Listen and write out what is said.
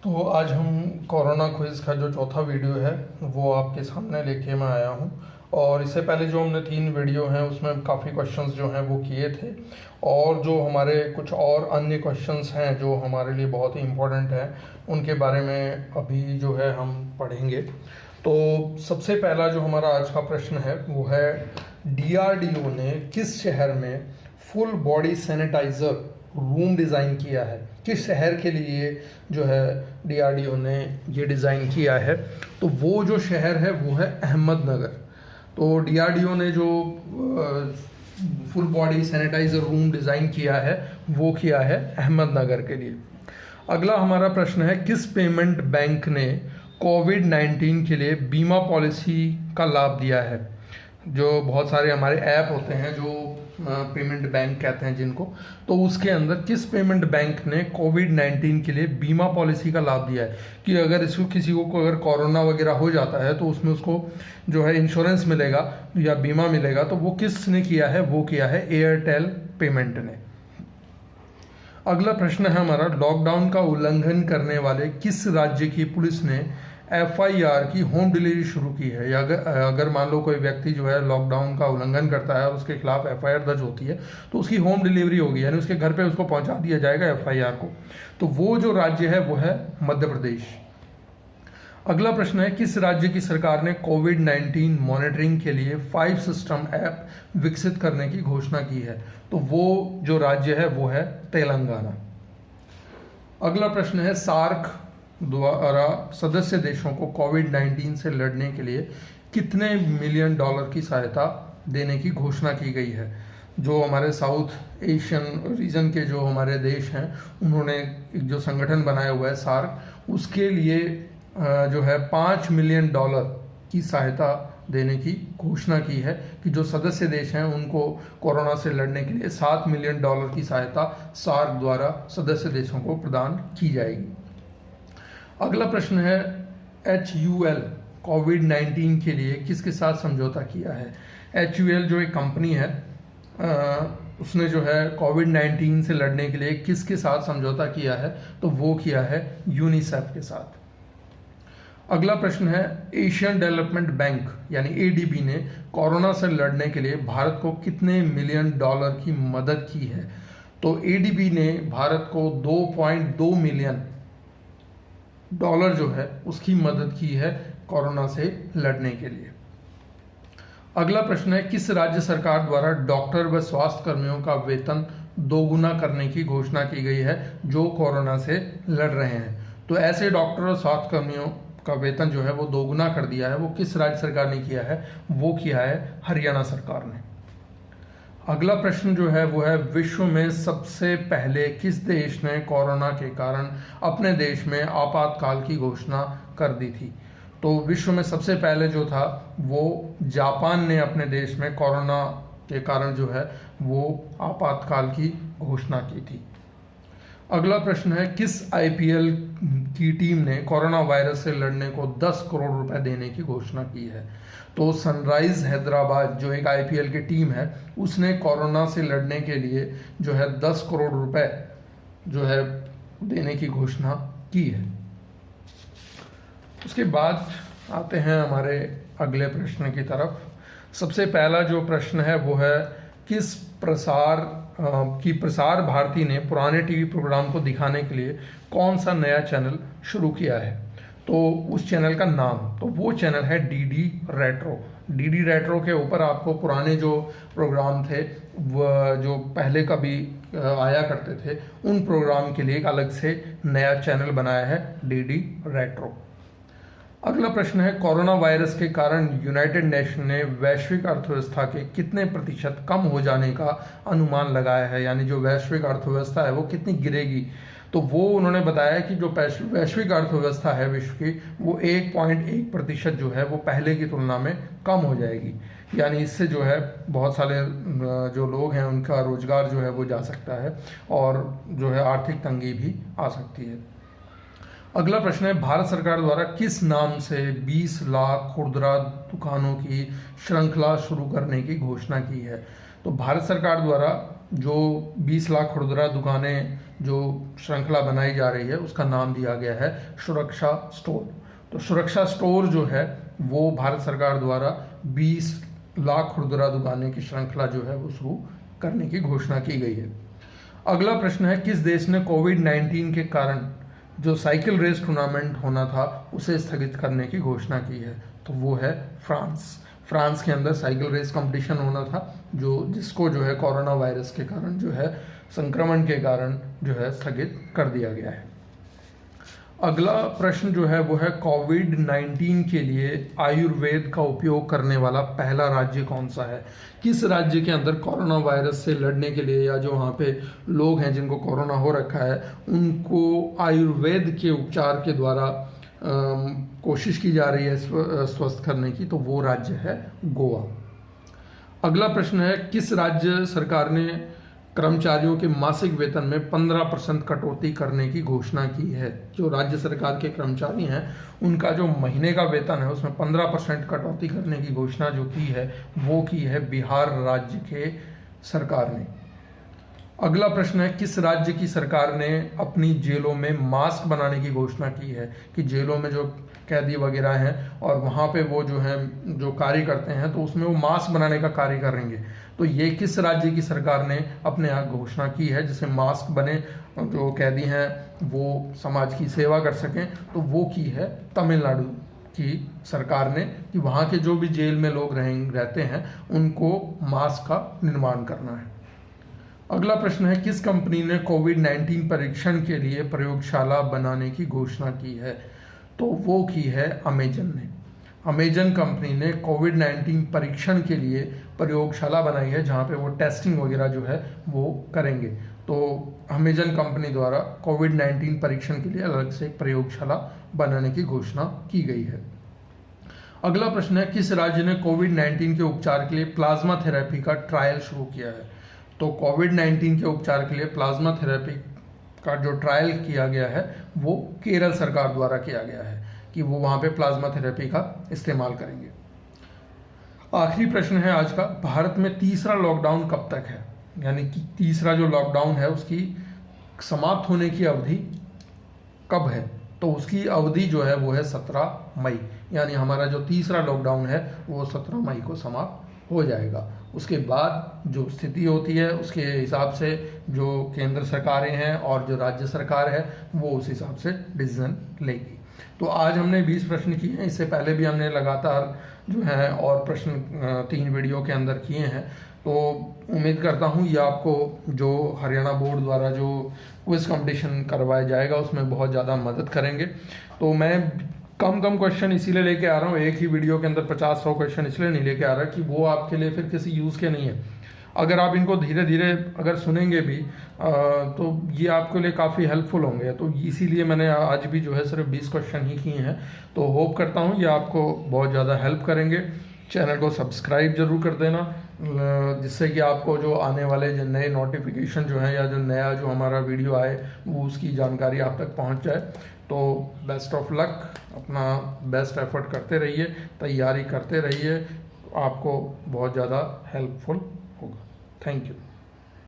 तो आज हम कोरोना क्विज़ का जो चौथा वीडियो है वो आपके सामने लेके मैं आया हूँ। और इससे पहले जो हमने 3 वीडियो हैं उसमें काफ़ी क्वेश्चंस जो हैं वो किए थे, और जो हमारे कुछ और अन्य क्वेश्चंस हैं जो हमारे लिए बहुत ही इम्पोर्टेंट हैं उनके बारे में अभी जो है हम पढ़ेंगे। तो सबसे पहला जो हमारा आज का प्रश्न है वो है, डीआरडीओ ने किस शहर में full body sanitiser room design किया है? किस शहर के लिए जो है डीआरडीओ ने ये डिज़ाइन किया है? तो वो जो शहर है वो है अहमदनगर। तो डीआरडीओ ने जो full body sanitiser room design किया है वो किया है अहमदनगर के लिए। अगला हमारा प्रश्न है, किस पेमेंट बैंक ने कोविड-19 के लिए बीमा पॉलिसी का लाभ दिया है? जो बहुत सारे हमारे ऐप होते हैं जो पेमेंट बैंक कहते हैं जिनको, तो उसके अंदर किस पेमेंट बैंक ने कोविड-19 के लिए बीमा पॉलिसी का लाभ दिया है कि अगर इसको किसी को अगर कोरोना वगैरह हो जाता है तो उसमें उसको जो है इंश्योरेंस मिलेगा या बीमा मिलेगा। तो वो किसने किया है? वो किया है एयरटेल पेमेंट ने। अगला प्रश्न है हमारा, लॉकडाउन का उल्लंघन करने वाले किस राज्य की पुलिस ने एफआईआर की होम डिलीवरी शुरू की है? या अगर मान लो कोई व्यक्ति जो है लॉकडाउन का उल्लंघन करता है और उसके खिलाफ एफआईआर दर्ज होती है तो उसकी होम डिलीवरी होगी, यानी उसके घर पे उसको पहुंचा दिया जाएगा एफआईआर को। तो वो जो राज्य है वो है मध्य प्रदेश। अगला प्रश्न है, किस राज्य की सरकार ने कोविड-19 मॉनिटरिंग के लिए 5 सिस्टम ऐप विकसित करने की घोषणा की है? तो वो जो राज्य है वो है तेलंगाना। अगला प्रश्न है, सार्क द्वारा सदस्य देशों को कोविड-19 से लड़ने के लिए कितने मिलियन डॉलर की सहायता देने की घोषणा की गई है? जो हमारे साउथ एशियन रीजन के जो हमारे देश हैं उन्होंने एक जो संगठन बनाया हुआ है सार्क, उसके लिए जो है 5 मिलियन डॉलर की सहायता देने की घोषणा की है कि जो सदस्य देश हैं उनको कोरोना से लड़ने के लिए 7 मिलियन डॉलर की सहायता सार्क द्वारा सदस्य देशों को प्रदान की जाएगी। अगला प्रश्न है, HUL कोविड-19 के लिए किसके साथ समझौता किया है? HUL जो एक कंपनी है उसने जो है कोविड-19 से लड़ने के लिए किसके साथ समझौता किया है? तो वो किया है यूनिसेफ के साथ। अगला प्रश्न है, एशियन डेवलपमेंट बैंक यानी ADB ने कोरोना से लड़ने के लिए भारत को कितने मिलियन डॉलर की मदद की है? तो ADB ने भारत को 2.2 मिलियन डॉलर जो है उसकी मदद की है कोरोना से लड़ने के लिए। अगला प्रश्न है, किस राज्य सरकार द्वारा डॉक्टर व स्वास्थ्य कर्मियों का वेतन दोगुना करने की घोषणा की गई है जो कोरोना से लड़ रहे हैं? तो ऐसे डॉक्टर और स्वास्थ्य कर्मियों का वेतन जो है वो दोगुना कर दिया है। वो किस राज्य सरकार ने किया है? वो किया है हरियाणा सरकार ने। अगला प्रश्न जो है वो है, विश्व में सबसे पहले किस देश ने कोरोना के कारण अपने देश में आपातकाल की घोषणा कर दी थी? तो विश्व में सबसे पहले जो था वो जापान ने अपने देश में कोरोना के कारण जो है वो आपातकाल की घोषणा की थी। अगला प्रश्न है, किस IPL की टीम ने कोरोना वायरस से लड़ने को 10 करोड़ रुपए देने की घोषणा की है? तो सनराइज हैदराबाद जो एक IPL की टीम है उसने कोरोना से लड़ने के लिए जो है 10 करोड़ रुपए जो है देने की घोषणा की है। उसके बाद आते हैं हमारे अगले प्रश्न की तरफ। सबसे पहला जो प्रश्न है वो है, किस प्रसार भारती ने पुराने टीवी प्रोग्राम को दिखाने के लिए कौन सा नया चैनल शुरू किया है? तो उस चैनल का नाम, तो वो चैनल है DD रेट्रो। DD रेट्रो के ऊपर आपको पुराने जो प्रोग्राम थे वह जो पहले कभी आया करते थे उन प्रोग्राम के लिए एक अलग से नया चैनल बनाया है DD रेट्रो। अगला प्रश्न है, कोरोना वायरस के कारण यूनाइटेड नेशन ने वैश्विक अर्थव्यवस्था के कितने प्रतिशत कम हो जाने का अनुमान लगाया है? यानी जो वैश्विक अर्थव्यवस्था है वो कितनी गिरेगी? तो वो उन्होंने बताया कि जो वैश्विक अर्थव्यवस्था है विश्व की वो 1.1% जो है वो पहले की तुलना में कम हो जाएगी। यानी इससे जो है बहुत सारे जो लोग हैं उनका रोजगार जो है वो जा सकता है और जो है आर्थिक तंगी भी आ सकती है। अगला प्रश्न है, भारत सरकार द्वारा किस नाम से 20 लाख खुदरा दुकानों की श्रृंखला शुरू करने की घोषणा की है? तो भारत सरकार द्वारा जो 20 लाख खुदरा दुकानें जो श्रृंखला बनाई जा रही है उसका नाम दिया गया है सुरक्षा स्टोर। तो सुरक्षा स्टोर जो है वो भारत सरकार द्वारा 20 लाख खुदरा दुकानें की श्रृंखला जो है वो शुरू करने की घोषणा की गई है। अगला प्रश्न है, किस देश ने कोविड-19 के कारण जो साइकिल रेस टूर्नामेंट होना था उसे स्थगित करने की घोषणा की है? तो वो है फ्रांस। फ्रांस के अंदर साइकिल रेस कंपटीशन होना था जिसको जो है कोरोना वायरस के कारण जो है संक्रमण के कारण जो है स्थगित कर दिया गया है। अगला प्रश्न जो है वो है, कोविड-19 के लिए आयुर्वेद का उपयोग करने वाला पहला राज्य कौन सा है? किस राज्य के अंदर कोरोना वायरस से लड़ने के लिए या जो वहाँ पे लोग हैं जिनको कोरोना हो रखा है उनको आयुर्वेद के उपचार के द्वारा कोशिश की जा रही है स्वस्थ करने की? तो वो राज्य है गोवा। अगला प्रश्न है, किस राज्य सरकार ने कर्मचारियों के मासिक वेतन में 15% कटौती करने की घोषणा की है? जो राज्य सरकार के कर्मचारी हैं उनका जो महीने का वेतन है उसमें 15% कटौती करने की घोषणा जो की है वो की है बिहार राज्य के सरकार ने। अगला प्रश्न है, किस राज्य की सरकार ने अपनी जेलों में मास्क बनाने की घोषणा की है? कि जेलों में जो कैदी वगैरह हैं और वहाँ पे वो जो हैं जो कार्य करते हैं तो उसमें वो मास्क बनाने का कार्य करेंगे। तो ये किस राज्य की सरकार ने अपने यहाँ घोषणा की है जिससे मास्क बने, जो कैदी हैं वो समाज की सेवा कर सकें? तो वो की है तमिलनाडु की सरकार ने, कि वहाँ के जो भी जेल में लोग रहते हैं उनको मास्क का निर्माण करना है। अगला प्रश्न है, किस कंपनी ने कोविड-19 परीक्षण के लिए प्रयोगशाला बनाने की घोषणा की है? तो वो की है अमेजन ने। अमेजन कंपनी ने कोविड-19 परीक्षण के लिए प्रयोगशाला बनाई है जहाँ पे वो टेस्टिंग वगैरह जो है वो करेंगे। तो अमेजन कंपनी द्वारा कोविड-19 परीक्षण के लिए अलग से एक प्रयोगशाला बनाने की घोषणा की गई है। अगला प्रश्न है, किस राज्य ने कोविड-19 के उपचार के लिए प्लाज्मा थेरेपी का ट्रायल शुरू किया है? तो कोविड-19 के उपचार के लिए प्लाज्मा थेरेपी का जो ट्रायल किया गया है वो केरल सरकार द्वारा किया गया है कि वो वहाँ पे प्लाज्मा थेरेपी का इस्तेमाल करेंगे। आखिरी प्रश्न है आज का, भारत में तीसरा लॉकडाउन कब तक है? यानी कि तीसरा जो लॉकडाउन है उसकी समाप्त होने की अवधि कब है? तो उसकी अवधि जो है वो है 17 मई। यानी हमारा जो तीसरा लॉकडाउन है वो 17 मई को समाप्त हो जाएगा। उसके बाद जो स्थिति होती है उसके हिसाब से जो केंद्र सरकारें हैं और जो राज्य सरकार है वो उस हिसाब से डिसीजन लेगी। तो आज हमने 20 प्रश्न किए हैं, इससे पहले भी हमने लगातार जो है और प्रश्न 3 वीडियो के अंदर किए हैं। तो उम्मीद करता हूँ ये आपको जो हरियाणा बोर्ड द्वारा जो क्विज कंपटीशन करवाया जाएगा उसमें बहुत ज़्यादा मदद करेंगे। तो मैं कम क्वेश्चन इसीलिए लेके आ रहा हूँ, एक ही वीडियो के अंदर 50-100 क्वेश्चन इसलिए नहीं लेके आ रहा कि वो आपके लिए फिर किसी यूज़ के नहीं है। अगर आप इनको धीरे धीरे अगर सुनेंगे भी तो ये आपके लिए काफ़ी हेल्पफुल होंगे। तो इसीलिए मैंने आज भी जो है सिर्फ 20 क्वेश्चन ही किए हैं। तो होप करता हूँ ये आपको बहुत ज़्यादा हेल्प करेंगे। चैनल को सब्सक्राइब जरूर कर देना जिससे कि आपको जो आने वाले जो नए नोटिफिकेशन जो है या जो नया जो हमारा वीडियो आए वो उसकी जानकारी आप तक पहुंच जाए। तो बेस्ट ऑफ लक, अपना बेस्ट एफर्ट करते रहिए, तैयारी करते रहिए, आपको बहुत ज़्यादा हेल्पफुल होगा। Thank you.